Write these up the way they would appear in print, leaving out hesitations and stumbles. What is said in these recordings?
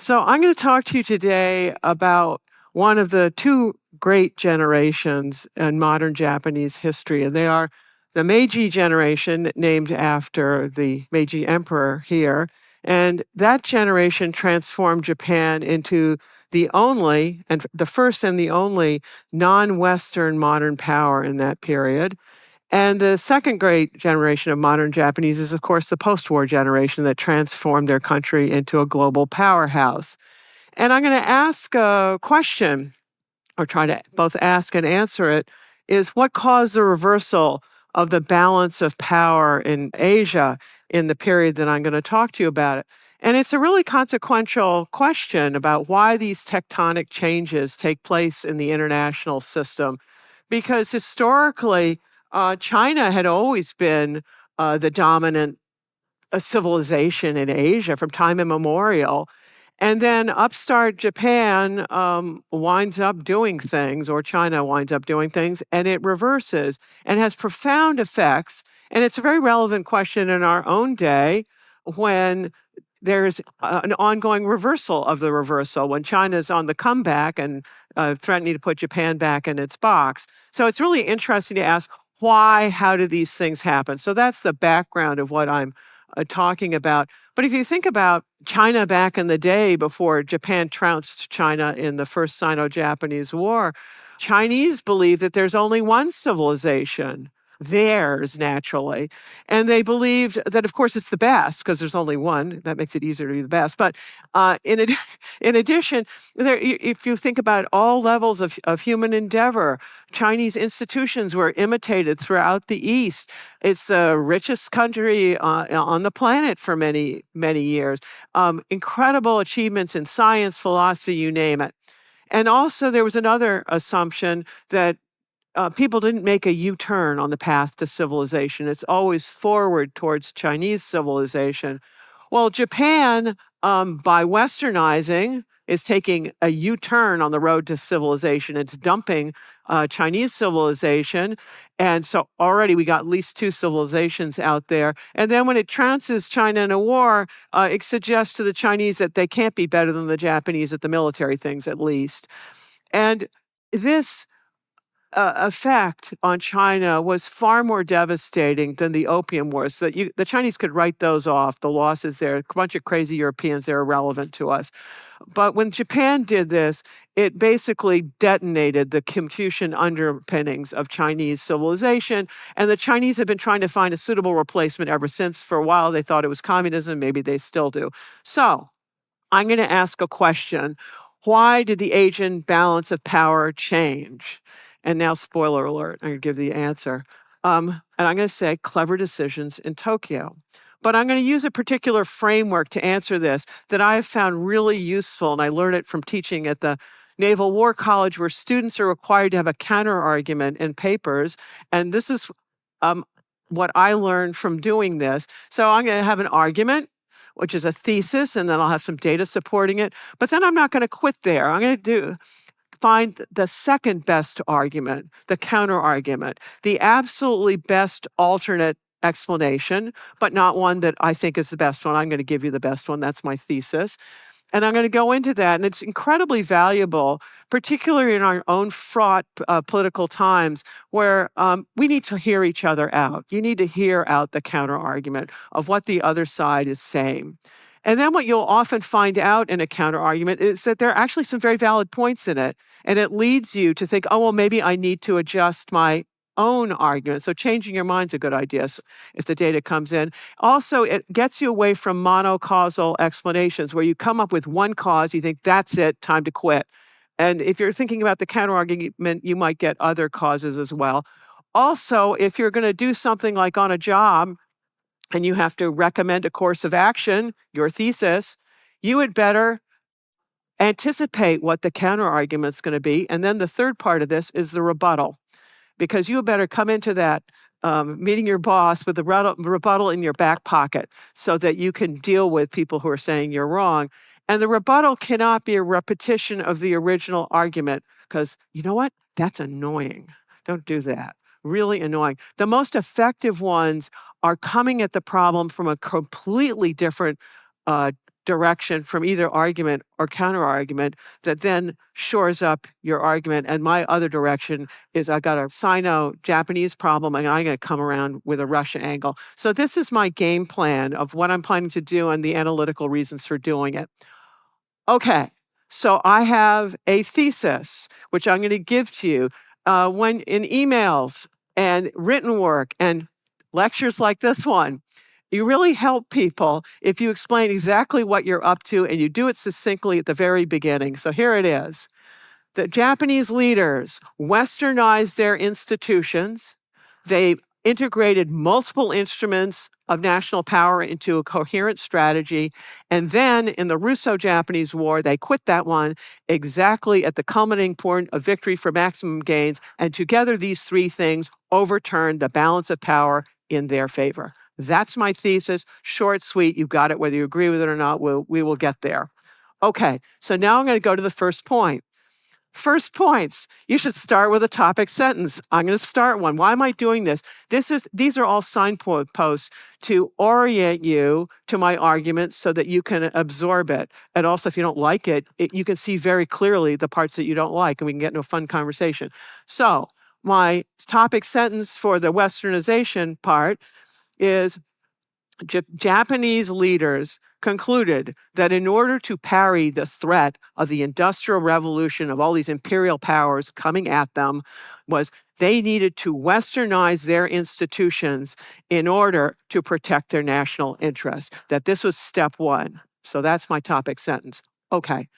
So, I'm going to talk to you today about one of the two great generations in modern Japanese history, and they are the Meiji generation, named after the Meiji emperor here. And that generation transformed Japan into the first and the only non Western modern power in that period. And the second great generation of modern Japanese is, of course, the post war generation that transformed their country into a global powerhouse. And I'm going to ask a question, or try to both ask and answer it, is what caused the reversal of the balance of power in Asia in the period that I'm going to talk to you about it? And it's a really consequential question about why these tectonic changes take place in the international system. Because historically, China had always been the dominant civilization in Asia from time immemorial. And then upstart Japan winds up doing things, or China winds up doing things, and it reverses and has profound effects. And it's a very relevant question in our own day when there's an ongoing reversal of the reversal, when China's on the comeback and threatening to put Japan back in its box. So it's really interesting to ask why, how do these things happen? So that's the background of what I'm talking about. But if you think about China back in the day before Japan trounced China in the First Sino-Japanese War, Chinese believe that there's only one civilization, theirs, naturally. And they believed that, of course, it's the best because there's only one. That makes it easier to be the best. But in addition, if you think about all levels of human endeavor, Chinese institutions were imitated throughout the East. It's the richest country on the planet for many, many years. Incredible achievements in science, philosophy, you name it. And also, there was another assumption that people didn't make a U-turn on the path to civilization. It's always forward towards Chinese civilization. Well, Japan, by westernizing, is taking a U-turn on the road to civilization. It's dumping Chinese civilization. And so already we got at least two civilizations out there. And then when it trounces China in a war, it suggests to the Chinese that they can't be better than the Japanese at the military things, at least. And this effect on China was far more devastating than the Opium Wars. So that the Chinese could write those off, the losses there. A bunch of crazy Europeans, they're irrelevant to us. But when Japan did this, it basically detonated the Confucian underpinnings of Chinese civilization. And the Chinese have been trying to find a suitable replacement ever since. For a while, they thought it was communism. Maybe they still do. So I'm going to ask a question. Why did the Asian balance of power change? And now, spoiler alert, I'm going to give the answer. And I'm going to say clever decisions in Tokyo. But I'm going to use a particular framework to answer this that I have found really useful, and I learned it from teaching at the Naval War College, where students are required to have a counter argument in papers. And this is what I learned from doing this. So I'm going to have an argument, which is a thesis, and then I'll have some data supporting it. But then I'm not going to quit there. I'm going to find the second best argument, the counter argument, the absolutely best alternate explanation, but not one that I think is the best one. I'm going to give you the best one. That's my thesis. And I'm going to go into that. And it's incredibly valuable, particularly in our own fraught political times where we need to hear each other out. You need to hear out the counter argument of what the other side is saying. And then what you'll often find out in a counter argument is that there are actually some very valid points in it. And it leads you to think, oh, well, maybe I need to adjust my own argument. So changing your mind's a good idea if the data comes in. Also, it gets you away from monocausal explanations where you come up with one cause, you think that's it, time to quit. And if you're thinking about the counter argument, you might get other causes as well. Also, if you're going to do something like on a job, and you have to recommend a course of action, your thesis, you had better anticipate what the counter argument's going to be. And then the third part of this is the rebuttal, because you had better come into that meeting your boss with the rebuttal in your back pocket so that you can deal with people who are saying you're wrong. And the rebuttal cannot be a repetition of the original argument, because you know what? That's annoying. Don't do that. Really annoying. The most effective ones are coming at the problem from a completely different direction from either argument or counter-argument that then shores up your argument. And my other direction is I got a Sino-Japanese problem and I'm going to come around with a Russia angle. So this is my game plan of what I'm planning to do and the analytical reasons for doing it. Okay, so I have a thesis, which I'm going to give to you when in emails and written work and lectures like this one. You really help people if you explain exactly what you're up to and you do it succinctly at the very beginning. So here it is. The Japanese leaders westernized their institutions. They integrated multiple instruments of national power into a coherent strategy. And then in the Russo-Japanese War, they quit that one exactly at the culminating point of victory for maximum gains. And together, these three things overturned the balance of power in their favor. That's my thesis. Short, sweet, you got it. Whether you agree with it or not, we will get there. Okay, so now I'm going to go to the first point. First points, you should start with a topic sentence. I'm going to start one. Why am I doing this? These are all signposts to orient you to my argument so that you can absorb it. And also, if you don't like it, you can see very clearly the parts that you don't like, and we can get into a fun conversation. So my topic sentence for the westernization part is Japanese leaders concluded that in order to parry the threat of the Industrial Revolution of all these imperial powers coming at them, was they needed to westernize their institutions in order to protect their national interests, that this was step one. So that's my topic sentence. Okay.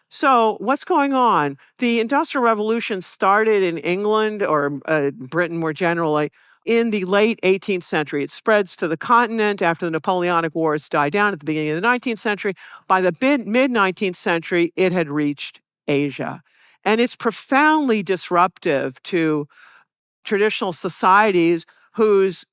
So what's going on? The Industrial Revolution started in England or Britain more generally in the late 18th century. It spreads to the continent after the Napoleonic Wars died down at the beginning of the 19th century. By the mid-19th century, it had reached Asia. And it's profoundly disruptive to traditional societies whose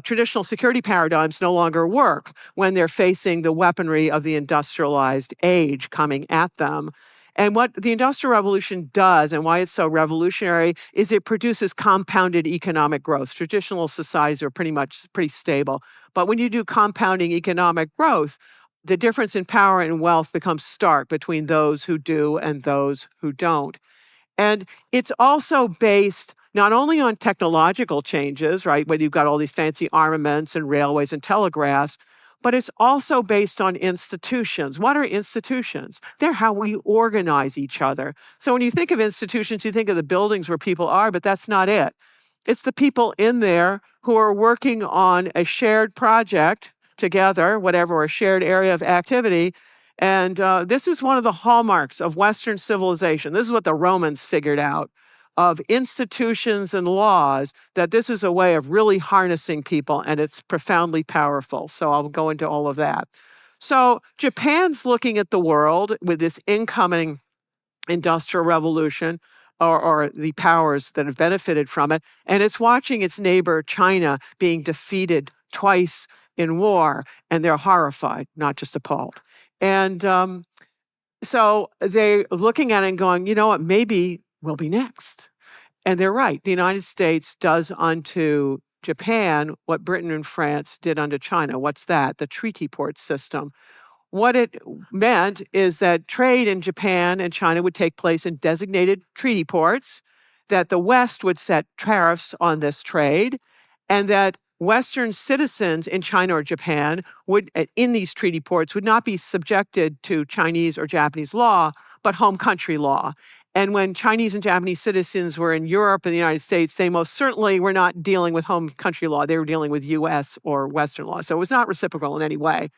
traditional security paradigms no longer work when they're facing the weaponry of the industrialized age coming at them. And what the Industrial Revolution does and why it's so revolutionary is it produces compounded economic growth. Traditional societies are pretty stable. But when you do compounding economic growth, the difference in power and wealth becomes stark between those who do and those who don't. And it's also based not only on technological changes, right, whether you've got all these fancy armaments and railways and telegraphs, but it's also based on institutions. What are institutions? They're how we organize each other. So when you think of institutions, you think of the buildings where people are, but that's not it. It's the people in there who are working on a shared project together, whatever, or a shared area of activity. And this is one of the hallmarks of Western civilization. This is what the Romans figured out, of institutions and laws, that this is a way of really harnessing people, and it's profoundly powerful. So I'll go into all of that. So Japan's looking at the world with this incoming industrial revolution, or the powers that have benefited from it, and it's watching its neighbor China being defeated twice in war, and they're horrified, not just appalled. And so they're looking at it and going, you know what, maybe we'll be next. And they're right. The United States does unto Japan what Britain and France did unto China. What's that? The treaty port system. What it meant is that trade in Japan and China would take place in designated treaty ports, that the West would set tariffs on this trade, and that Western citizens in China or Japan would, in these treaty ports, would not be subjected to Chinese or Japanese law, but home country law. And when Chinese and Japanese citizens were in Europe and the United States, they most certainly were not dealing with home country law. They were dealing with US or Western law. So it was not reciprocal in any way.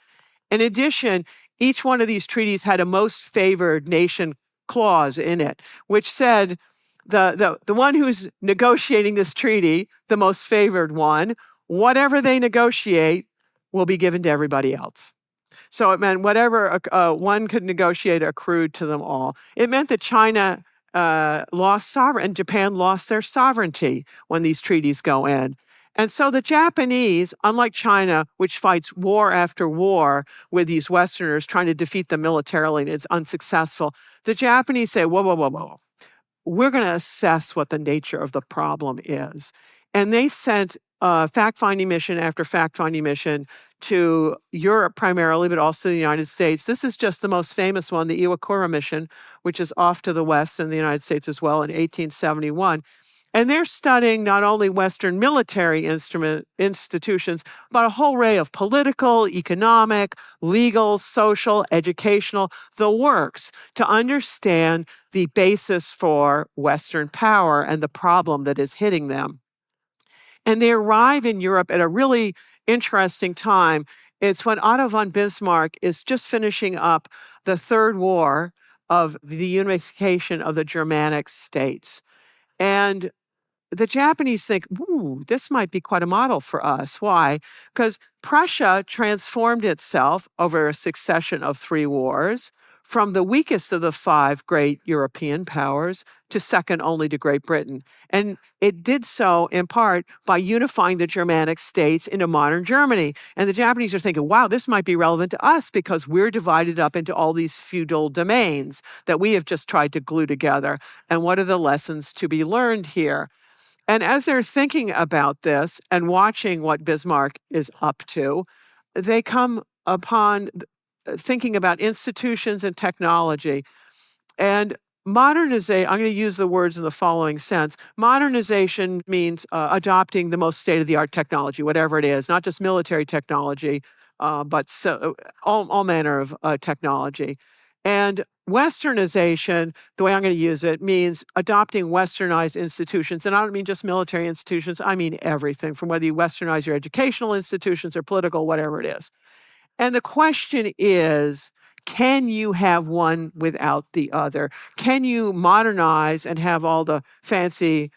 In addition, each one of these treaties had a most favored nation clause in it, which said the one who's negotiating this treaty, the most favored one, whatever they negotiate will be given to everybody else. So it meant whatever one could negotiate accrued to them all. It meant that China lost sovereignty and Japan lost their sovereignty when these treaties go in. And so the Japanese, unlike China, which fights war after war with these Westerners trying to defeat them militarily and it's unsuccessful, the Japanese say, whoa, whoa, whoa, whoa. We're going to assess what the nature of the problem is. And they sent fact-finding mission after fact-finding mission to Europe primarily, but also the United States. This is just the most famous one, the Iwakura mission, which is off to the west in the United States as well in 1871. And they're studying not only Western military institutions, but a whole array of political, economic, legal, social, educational, the works, to understand the basis for Western power and the problem that is hitting them. And they arrive in Europe at a really interesting time. It's when Otto von Bismarck is just finishing up the Third War of the unification of the Germanic states. And the Japanese think, ooh, this might be quite a model for us. Why? Because Prussia transformed itself over a succession of 3 wars from the weakest of the 5 great European powers to second only to Great Britain. And it did so in part by unifying the Germanic states into modern Germany. And the Japanese are thinking, wow, this might be relevant to us because we're divided up into all these feudal domains that we have just tried to glue together. And what are the lessons to be learned here? And as they're thinking about this and watching what Bismarck is up to, they come upon thinking about institutions and technology. And modernization, I'm going to use the words in the following sense. Modernization means adopting the most state-of-the-art technology, whatever it is, not just military technology, but all manner of technology. And westernization, the way I'm going to use it, means adopting westernized institutions. And I don't mean just military institutions, I mean everything, from whether you westernize your educational institutions or political, whatever it is. And the question is, can you have one without the other? Can you modernize and have all the fancy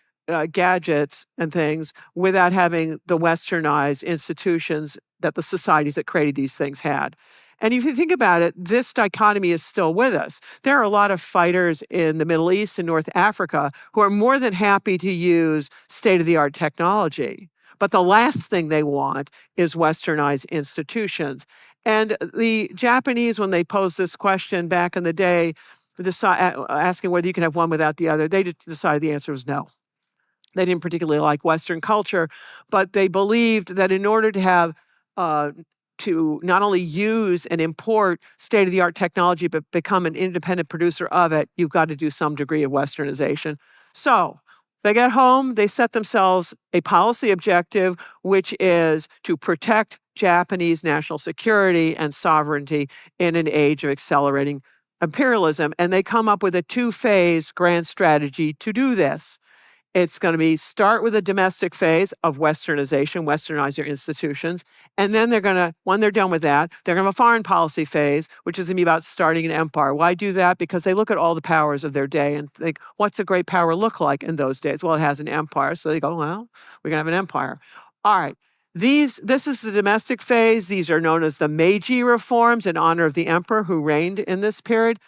gadgets and things without having the westernized institutions that the societies that created these things had? And if you think about it, this dichotomy is still with us. There are a lot of fighters in the Middle East and North Africa who are more than happy to use state-of-the-art technology. But the last thing they want is westernized institutions. And the Japanese, when they posed this question back in the day, asking whether you can have one without the other, they decided the answer was no. They didn't particularly like Western culture, but they believed that in order to have to not only use and import state-of-the-art technology, but become an independent producer of it, you've got to do some degree of westernization. So they get home, they set themselves a policy objective, which is to protect Japanese national security and sovereignty in an age of accelerating imperialism. And they come up with a 2-phase grand strategy to do this. It's going to be start with a domestic phase of westernization, westernize your institutions. And then they're going to, when they're done with that, they're going to have a foreign policy phase, which is going to be about starting an empire. Why do that? Because they look at all the powers of their day and think, what's a great power look like in those days? Well, it has an empire. So they go, well, we're going to have an empire. All right. This is the domestic phase. These are known as the Meiji reforms in honor of the emperor who reigned in this period.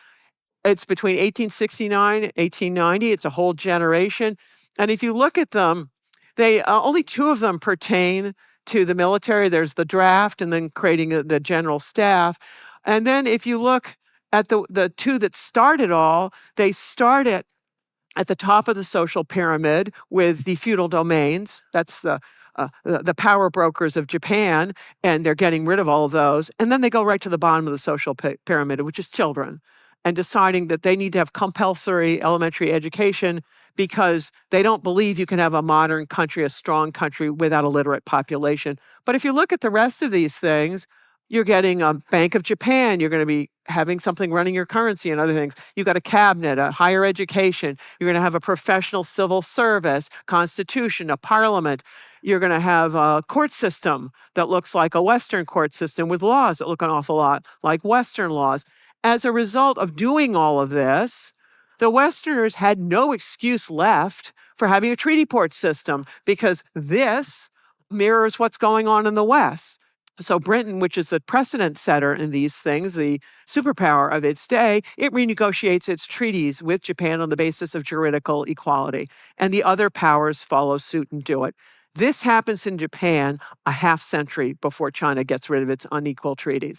It's between 1869 and 1890. It's a whole generation. And if you look at them, they only 2 of them pertain to the military. There's the draft and then creating the general staff. And then if you look at the 2 that start it all, they start it at the top of the social pyramid with the feudal domains. That's the power brokers of Japan, and they're getting rid of all of those. And then they go right to the bottom of the social pyramid, which is children, and deciding that they need to have compulsory elementary education because they don't believe you can have a modern country, a strong country, without a literate population. But if you look at the rest of these things, you're getting a Bank of Japan, you're going to be having something running your currency and other things. You've got a cabinet, a higher education, you're going to have a professional civil service, constitution, a parliament. You're going to have a court system that looks like a Western court system with laws that look an awful lot like Western laws. As a result of doing all of this, the Westerners had no excuse left for having a treaty port system because this mirrors what's going on in the West. So Britain, which is the precedent setter in these things, the superpower of its day, it renegotiates its treaties with Japan on the basis of juridical equality. And the other powers follow suit and do it. This happens in Japan a half century before China gets rid of its unequal treaties.